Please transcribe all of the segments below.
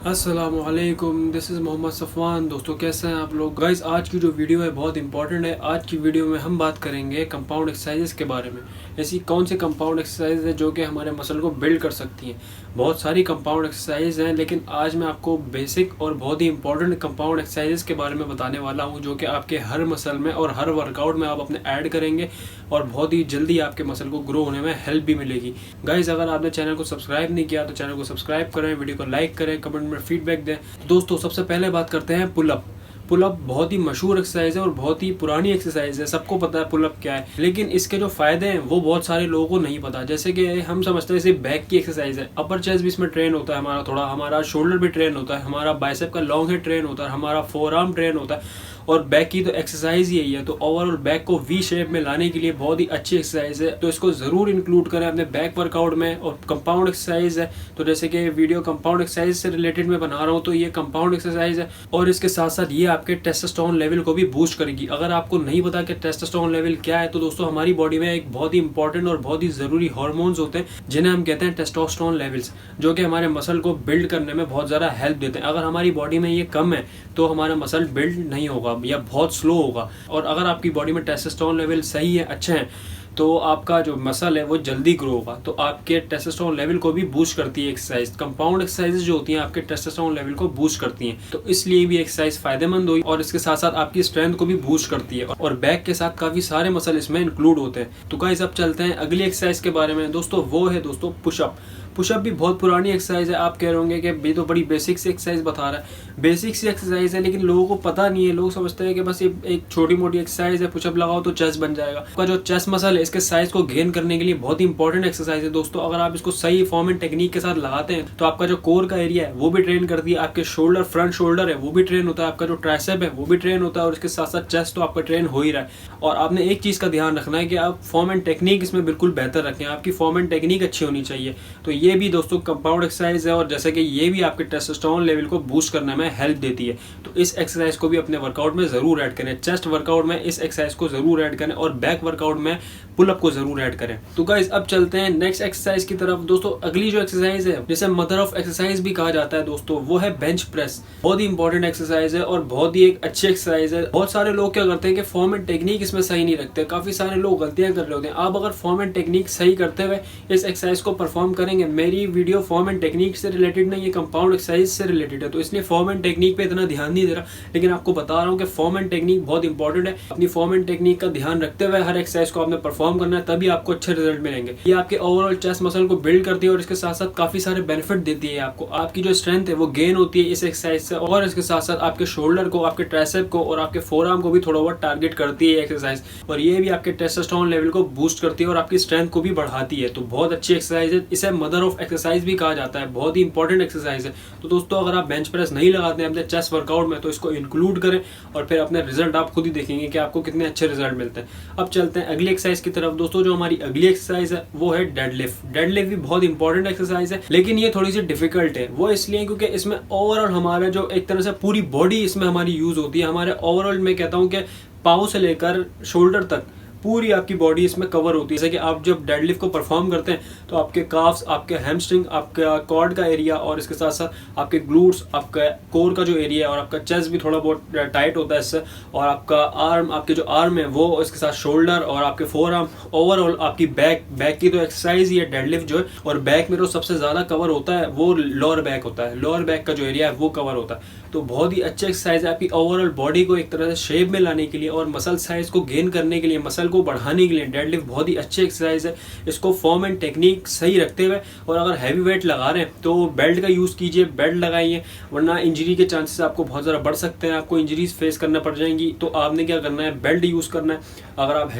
अस्सलामुअलैकुम, this is Mohammad Safwan. दोस्तों कैसे हैं आप लोग। गाइस आज की जो वीडियो है बहुत इंपॉर्टेंट है। आज की वीडियो में हम बात करेंगे कंपाउंड एक्सरसाइजेस के बारे में। ऐसी कौन सी कंपाउंड एक्सरसाइज है जो कि हमारे मसल को बिल्ड कर सकती हैं। बहुत सारी कंपाउंड एक्सरसाइज हैं, लेकिन आज मैं आपको बेसिक और बहुत ही इंपॉर्टेंट कंपाउंड एक्सरसाइजेस के बारे में बताने वाला हूँ, जो कि आपके हर मसल में और हर वर्कआउट में आप अपने ऐड करेंगे और बहुत ही जल्दी आपके मसल को ग्रो होने में हेल्प भी मिलेगी। गाइस अगर आपने चैनल को सब्सक्राइब नहीं किया तो चैनल को सब्सक्राइब करें, वीडियो को लाइक करें, कमेंट में फीडबैक दें। दोस्तों सबसे पहले बात करते हैं पुलअप। पुलअप बहुत ही मशहूर एक्सरसाइज है और बहुत ही पुरानी एक्सरसाइज है, सबको पता है पुलअप क्या है, लेकिन इसके जो फायदे हैं वो बहुत सारे लोगों को नहीं पता। जैसे कि हम समझते हैं सिर्फ बैक की एक्सरसाइज है, अपर चेस्ट भी इसमें ट्रेन होता है हमारा, थोड़ा हमारा शोल्डर भी ट्रेन होता है, हमारा बाइसेप का लॉन्ग हेड ट्रेन होता है, हमारा फोर आर्म ट्रेन होता है और बैक की तो एक्सरसाइज ही यही है। तो ओवरऑल बैक को वी शेप में लाने के लिए बहुत ही अच्छी एक्सरसाइज है, तो इसको जरूर इंक्लूड करें अपने बैक वर्कआउट में। और कंपाउंड एक्सरसाइज है, तो जैसे कि वीडियो कंपाउंड एक्सरसाइज से रिलेटेड मैं बना रहा हूँ, तो ये कंपाउंड एक्सरसाइज है और इसके साथ साथ ये आपके टेस्टोस्टेरोन लेवल को भी बूस्ट करेगी। अगर आपको नहीं पता कि टेस्टोस्टेरोन लेवल क्या है, तो दोस्तों हमारी बॉडी में एक बहुत ही इंपॉर्टेंट और बहुत ही जरूरी हार्मोन्स होते हैं जिन्हें हम कहते हैं टेस्टोस्टेरोन लेवल्स, जो कि हमारे मसल को बिल्ड करने में बहुत ज़्यादा हेल्प देते हैं। अगर हमारी बॉडी में ये कम है तो हमारा मसल बिल्ड नहीं होगा या बहुत स्लो होगा। और अगर आपकी बॉडी में टेस्टोस्टेरोन लेवल सही है, अच्छे हैं, तो आपका जो मसल है वो जल्दी ग्रो होगा। तो आपके टेस्टोस्टेरोन लेवल को भी बूस्ट करती है एक्सरसाइज। कंपाउंड एक्सरसाइजेज जो होती हैं आपके टेस्टोस्टेरोन लेवल को बूस्ट करती हैं, तो इसलिए भी एक्सरसाइज फायदेमंद हुई और इसके साथ साथ आपकी स्ट्रेंथ को भी बूस्ट करती है। और बैक के साथ काफी सारे मसल इसमें इंक्लूड होते हैं। तो गाइस अब चलते हैं अगली एक्सरसाइज के बारे में। दोस्तों वो है दोस्तों पुशअप। पुशअप भी बहुत पुरानी एक्सरसाइज है। आप कह रहे होंगे कि ये तो बड़ी बेसिक सी एक्सरसाइज बता रहा है। बेसिक सी एक्सरसाइज है, लेकिन लोगों को पता नहीं है। लोग समझते हैं कि बस ये एक छोटी मोटी एक्सरसाइज है, पुशअप लगाओ तो चेस्ट बन जाएगा। आपका जो चेस्ट मसल है इसके साइज को गेन करने के लिए बहुत ही इंपॉर्टेंट एक्सरसाइज है दोस्तों। अगर आप इसको सही फॉर्म एंड टेक्निक के साथ लगाते हैं तो आपका जो कोर का एरिया है वो भी ट्रेन करती है, आपके शोल्डर फ्रंट शोल्डर है वो भी ट्रेन होता है, आपका जो ट्राइसेप है वो भी ट्रेन होता है और इसके साथ साथ चेस्ट तो आपका ट्रेन हो ही रहा है। और आपने एक चीज का ध्यान रखना है कि आप फॉर्म एंड टेक्निक इसमें बिल्कुल बेहतर रखें, आपकी फॉर्म एंड टेक्निक अच्छी होनी चाहिए। तो ये भी दोस्तों कंपाउंड एक्सरसाइज है और जैसे कि ये भी आपके टेस्टोस्टेरोन लेवल को बूस्ट करने में हेल्प देती है। तो इस एक्सरसाइज को भी अपने वर्कआउट में जरूर ऐड करें। चेस्ट वर्कआउट में इस एक्सरसाइज को जरूर ऐड करें और बैक वर्कआउट में पुलअप को जरूर ऐड करें। तो गाइस अब चलते हैं नेक्स्ट एक्सरसाइज की तरफ। दोस्तों अगली जो एक्सरसाइज है, जिसे मदर ऑफ एक्सरसाइज भी कहा जाता है दोस्तों, वो है बेंच प्रेस। बहुत ही इंपॉर्टेंट एक्सरसाइज है और बहुत ही एक अच्छी एक्सरसाइज है। बहुत सारे लोग क्या करते हैं कि फॉर्म एंड टेक्निक इसमें सही नहीं रखते। काफी सारे लोग गलतियां कर रहे होते हैं। आप अगर फॉर्म एंड टेक्निक सही करते हुए इस एक्सरसाइज को परफॉर्म करेंगे, मेरी वीडियो फॉर्म एंड टेक्निक से रिलेटेड नहीं, ये कंपाउंड एक्सरसाइज से रिलेटेड है, तो इसलिए फॉर्म एंड टेक्निक पे इतना ध्यान नहीं दे रहा, लेकिन आपको बता रहा हूँ कि फॉर्म एंड टेक्निक बहुत इंपॉर्टेंट है। अपनी फॉर्म एंड टेक्निक का ध्यान रखते हुए हर एक्सरसाइज को आपने परफॉर्म करना है, तभी आपको अच्छे रिजल्ट मिलेंगे। ये आपके ओवरऑल चेस्ट मसल को बिल्ड करती है और इसके साथ साथ काफी सारे बेनिफिट देती है आपको। आपकी जो स्ट्रेंथ है वो गेन होती है इस एक्सरसाइज से, और इसके साथ साथ आपके शोल्डर को, आपके ट्राइसेप को और आपके फोरआर्म को भी थोड़ा बहुत टारगेट करती है एक्सरसाइज। और ये भी आपके टेस्टोस्टेरोन लेवल को बूस्ट करती है और आपकी स्ट्रेंथ को भी बढ़ाती है। तो बहुत अच्छी एक्सरसाइज है, इसे मदर ऑफ एक्सरसाइज भी कहा जाता है। बहुत ही इंपॉर्टेंट एक्सरसाइज है। तो दोस्तों अगर आप बेंच प्रेस नहीं लगाते हैं अपने चेस्ट वर्कआउट में, तो इसको इंक्लूड करें और फिर अपने रिजल्ट आप खुद ही देखेंगे कि आपको कितने अच्छे रिजल्ट मिलते हैं। अब चलते हैं अगली एक्सरसाइज की तरफ। दोस्तों जो हमारी अगली एक्सरसाइज है वो है डेडलिफ्ट। डेडलिफ्ट भी बहुत इंपॉर्टेंट एक्सरसाइज है, लेकिन ये थोड़ी सी डिफिकल्ट है। वो इसलिए क्योंकि इसमें ओवरऑल हमारा जो एक तरह से पूरी बॉडी इसमें हमारी यूज होती है। हमारे ओवरऑल मैं कहता हूँ कि पाँव से लेकर शोल्डर तक पूरी आपकी बॉडी इसमें कवर होती है। जैसे कि आप जब डेडलिफ्ट को परफॉर्म करते हैं तो आपके काफ्स, आपके हैमस्ट्रिंग, आपका कॉर्ड का एरिया और इसके साथ साथ आपके ग्लूट्स, आपका कोर का जो एरिया है और आपका चेस्ट भी थोड़ा बहुत टाइट होता है इससे, और आपका आर्म, आपके जो आर्म है वो, इसके साथ शोल्डर और आपके फोर आर्म, ओवरऑल आपकी बैक की तो एक्सरसाइज ही है डेडलिफ्ट जो है। और बैक में तो सबसे ज्यादा कवर होता है वो लोअर बैक होता है, लोअर बैक का जो एरिया है वो कवर होता है। तो बहुत ही अच्छी एक्सरसाइज है आपकी ओवरऑल बॉडी को एक तरह से शेप में लाने के लिए और मसल साइज को गेन करने के लिए, मसल को बढ़ाने के लिए डेडलिफ्ट बहुत ही अच्छी एक्सरसाइज है। इसको फॉर्म एंड टेक्निक सही रखते हुए, और अगर हैवी वेट लगा रहे हैं तो बेल्ट का यूज कीजिए, बेल्ट लगाइए, वरना इंजरी के चांसेस आपको बहुत ज़्यादा बढ़ सकते हैं, आपको इंजरीज फेस करना पड़ जाएंगी। तो आपने क्या करना है, बेल्ट यूज करना है अगर आप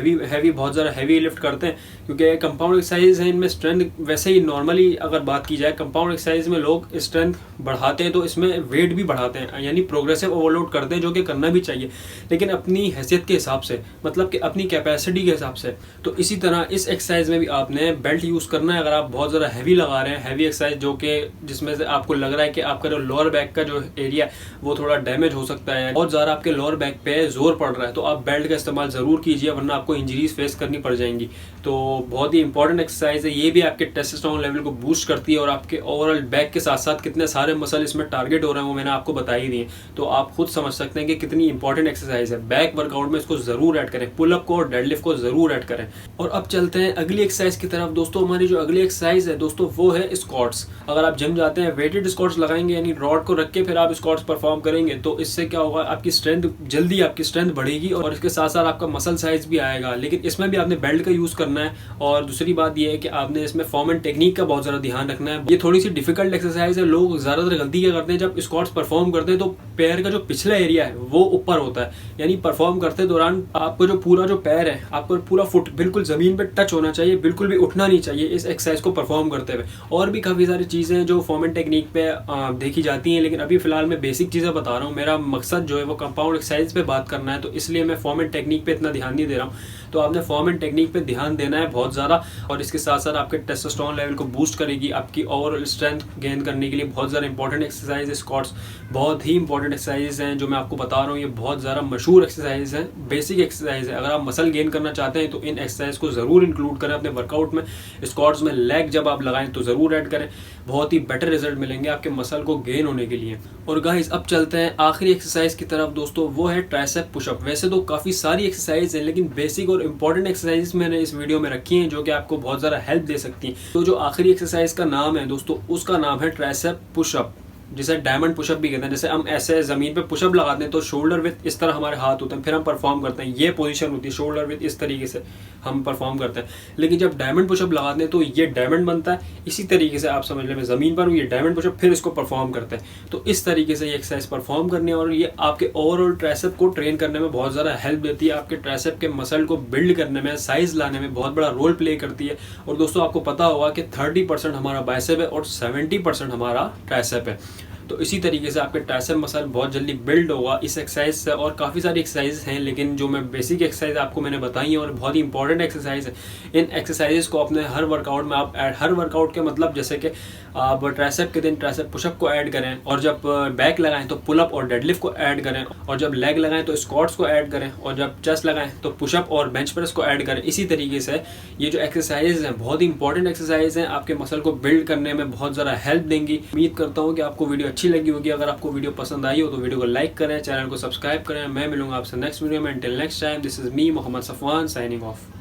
बहुत ज़्यादा हैवी लिफ्ट करते हैं, क्योंकि कंपाउंड एक्सरसाइज है, इनमें स्ट्रेंथ वैसे ही नॉर्मली अगर बात की जाए कंपाउंड एक्सरसाइज में लोग स्ट्रेंथ बढ़ाते हैं तो इसमें वेट भी बढ़ाते हैं, यानी प्रोग्रेसिव ओवरलोड करते हैं, जो कि करना भी चाहिए, लेकिन अपनी हैसियत के हिसाब से, मतलब कि अपनी कैपेसिटी कैपेसिटी के हिसाब से। तो इसी तरह इस एक्सरसाइज में भी आपने बेल्ट यूज़ करना है। अगर आप बहुत ज़्यादा हैवी लगा रहे हैं, हैवी एक्सरसाइज जो कि जिसमें से आपको लग रहा है कि आपका जो लोअर बैक का जो एरिया है वो थोड़ा डैमेज हो सकता है, बहुत ज़्यादा आपके लोअर बैक पे जोर पड़ रहा है, तो आप बेल्ट का इस्तेमाल ज़रूर कीजिए, वरना आपको इंजरीज फेस करनी पड़ जाएंगी। तो बहुत ही इंपॉर्टेंट एक्सरसाइज है, ये भी आपके टेस्टोस्टेरोन लेवल को बूस्ट करती है और आपके ओवरऑल बैक के साथ साथ कितने सारे मसल इसमें टारगेट हो रहे हैं वो मैंने आपको बता ही दिए। तो आप खुद समझ सकते हैं कि कितनी इंपॉर्टेंट एक्सरसाइज है। बैक वर्कआउट में इसको जरूर ऐड करें, पुलअप को और डेडलिफ्ट को जरूर ऐड करें। और अब चलते हैं अगली एक्सरसाइज की तरफ। दोस्तों हमारी जो अगली एक्सरसाइज है दोस्तों वो है स्क्वाट्स। अगर आप जिम जाते हैं वेटेड स्क्वाट्स लगाएंगे, यानी रॉड को रख के फिर आप स्क्वाट्स परफॉर्म करेंगे, तो इससे क्या होगा, आपकी स्ट्रेंथ जल्दी आपकी स्ट्रेंथ बढ़ेगी और इसके साथ साथ आपका मसल साइज भी आएगा। लेकिन इसमें भी आपने बेल्ट का यूज करना है। और दूसरी बात यह है कि आपने इसमें फॉर्म एंड टेक्निक का बहुत ज्यादा ध्यान रखना है। ये थोड़ी सी डिफिकल्ट एक्सरसाइज है। लोग ज्यादातर गलती क्या करते हैं, जब स्क्वाट्स परफॉर्म करते हैं तो पैर का जो पिछला एरिया है वो ऊपर होता है, यानी परफॉर्म करते दौरान आपको जो पूरा जो पैर है, आपको पूरा फुट बिल्कुल जमीन पे टच होना चाहिए, बिल्कुल भी उठना नहीं चाहिए इस एक्सरसाइज को परफॉर्म करते हुए। और भी काफी सारी चीजें हैं जो फॉर्म एंड टेक्निक पे देखी जाती हैं, लेकिन अभी फिलहाल मैं बेसिक चीजें बता रहा हूँ। मेरा मकसद जो है वो कंपाउंड एक्सरसाइज पे बात करना है, तो इसलिए मैं फॉर्म एंड टेक्निक पे इतना ध्यान नहीं दे रहा हूँ। तो आपने फॉर्म एंड टेक्निक पे ध्यान देना है बहुत ज़्यादा, और इसके साथ साथ आपके टेस्टोस्टेरोन लेवल को बूस्ट करेगी, आपकी ओवरऑल स्ट्रेंथ गेन करने के लिए बहुत ज़्यादा इंपॉर्टेंट एक्सरसाइज है। स्क्वाट्स बहुत ही इंपॉर्टेंट एक्सरसाइज हैं जो मैं आपको बता रहा हूँ, ये बहुत ज़्यादा मशहूर एक्सरसाइज है, बेसिक एक्सरसाइज है। अगर आप मसल गेन करना चाहते हैं तो इन एक्सरसाइज को ज़रूर इंक्लूड करें अपने वर्कआउट में। स्क्वाट्स में लेग जब आप लगाएं तो ज़रूर ऐड करें, बहुत ही बेटर रिजल्ट मिलेंगे आपके मसल को गेन होने के लिए। और गाइस अब चलते हैं आखिरी एक्सरसाइज की तरफ दोस्तों, वो है ट्राइसेप पुशअप। वैसे तो काफ़ी सारी एक्सरसाइज है, लेकिन बेसिक और इंपॉर्टेंट एक्सरसाइज मैंने इस वीडियो में रखी हैं जो कि आपको बहुत ज़्यादा हेल्प दे सकती हैं। तो जो आखिरी एक्सरसाइज का नाम है दोस्तों, उसका नाम है ट्राइसेप पुशअप, जिसे डायमंड पुशअप भी कहते हैं। जैसे हम ऐसे जमीन पे पुशअप लगाते हैं तो शोल्डर विथ इस तरह हमारे हाथ होते हैं, फिर हम परफॉर्म करते हैं, ये पोजीशन होती है शोल्डर विथ, इस तरीके से हम परफॉर्म करते हैं। लेकिन जब डायमंड पुशअप लगाते हैं तो ये डायमंड बनता है, इसी तरीके से आप समझ लें मैं जमीन पर हूँ, ये डायमंड पुशअप, फिर इसको परफॉर्म करते हैं। तो इस तरीके से ये एक्सरसाइज परफॉर्म करनी है और ये आपके ओवरऑल ट्राइसेप को ट्रेन करने में बहुत ज़्यादा हेल्प देती है, आपके ट्राइसेप के मसल को बिल्ड करने में, साइज लाने में बहुत बड़ा रोल प्ले करती है। और दोस्तों आपको पता होगा कि 30% हमारा बाइसेप है और 70% हमारा ट्राइसेप है। तो इसी तरीके से आपके ट्राइसेप मसल बहुत जल्दी बिल्ड होगा इस एक्सरसाइज से। और काफ़ी सारी एक्सरसाइज हैं, लेकिन जो मैं बेसिक एक्सरसाइज आपको मैंने बताई है और बहुत ही इंपॉर्टेंट एक्सरसाइज है, इन एक्सरसाइजेस को अपने हर वर्कआउट में आप ऐड, हर वर्कआउट के मतलब जैसे कि आप ट्राइसेप के दिन ट्राइसेप पुशअप को ऐड करें, और जब बैक लगाएं तो पुलअप और डेडलिफ्ट को ऐड करें, और जब लेग लगाएं तो स्क्वाट्स को ऐड करें, और जब चेस्ट लगाएं तो पुशअप और बेंच प्रेस को ऐड करें। इसी तरीके से ये जो एक्सरसाइज हैं बहुत ही इंपॉर्टेंट एक्सरसाइज हैं, आपके मसल को बिल्ड करने में बहुत ज़्यादा हेल्प देंगी। उम्मीद करता हूँ कि आपको वीडियो अच्छी लगी होगी। अगर आपको वीडियो पसंद आई हो तो वीडियो को लाइक करें, चैनल को सब्सक्राइब करें। मैं मिलूंगा आपसे नेक्स्ट वीडियो में। Until next time, this is me, Mohammad Safwan, signing off.